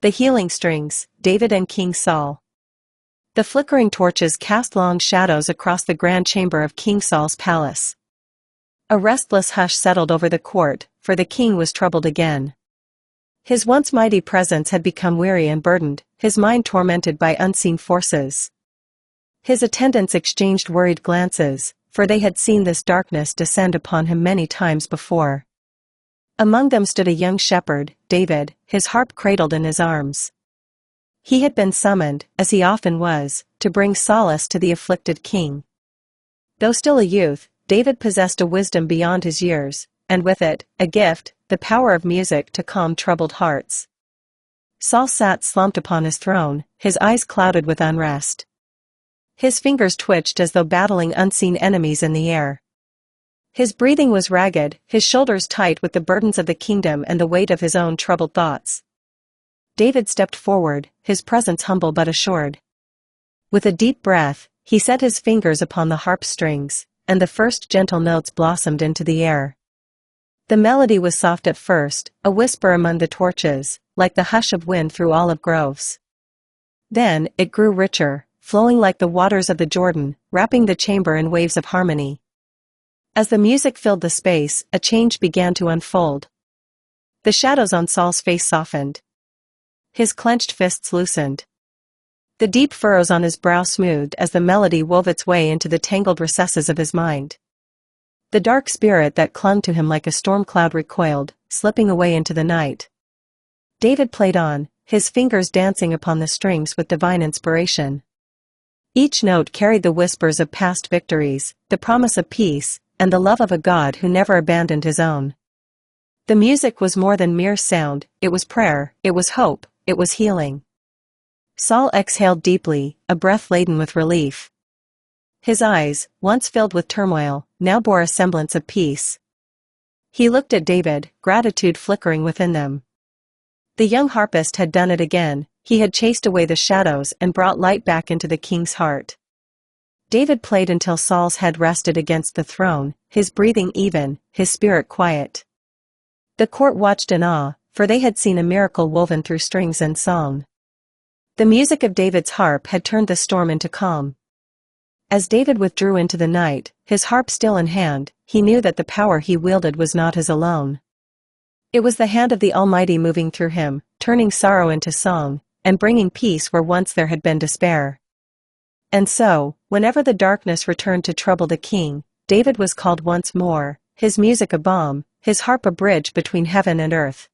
The healing strings, David and King Saul. The flickering torches cast long shadows across the grand chamber of King Saul's palace. A restless hush settled over the court, for the king was troubled again. His once mighty presence had become weary and burdened, his mind tormented by unseen forces. His attendants exchanged worried glances, for they had seen this darkness descend upon him many times before. Among them stood a young shepherd, David, his harp cradled in his arms. He had been summoned, as he often was, to bring solace to the afflicted king. Though still a youth, David possessed a wisdom beyond his years, and with it, a gift, the power of music to calm troubled hearts. Saul sat slumped upon his throne, his eyes clouded with unrest. His fingers twitched as though battling unseen enemies in the air. His breathing was ragged, his shoulders tight with the burdens of the kingdom and the weight of his own troubled thoughts. David stepped forward, his presence humble but assured. With a deep breath, he set his fingers upon the harp strings, and the first gentle notes blossomed into the air. The melody was soft at first, a whisper among the torches, like the hush of wind through olive groves. Then, it grew richer, flowing like the waters of the Jordan, wrapping the chamber in waves of harmony. As the music filled the space, a change began to unfold. The shadows on Saul's face softened. His clenched fists loosened. The deep furrows on his brow smoothed as the melody wove its way into the tangled recesses of his mind. The dark spirit that clung to him like a storm cloud recoiled, slipping away into the night. David played on, his fingers dancing upon the strings with divine inspiration. Each note carried the whispers of past victories, the promise of peace, and the love of a God who never abandoned his own. The music was more than mere sound, it was prayer, it was hope, it was healing. Saul exhaled deeply, a breath laden with relief. His eyes, once filled with turmoil, now bore a semblance of peace. He looked at David, gratitude flickering within them. The young harpist had done it again, he had chased away the shadows and brought light back into the king's heart. David played until Saul's head rested against the throne, his breathing even, his spirit quiet. The court watched in awe, for they had seen a miracle woven through strings and song. The music of David's harp had turned the storm into calm. As David withdrew into the night, his harp still in hand, he knew that the power he wielded was not his alone. It was the hand of the Almighty moving through him, turning sorrow into song, and bringing peace where once there had been despair. And so, whenever the darkness returned to trouble the king, David was called once more, his music a balm, his harp a bridge between heaven and earth.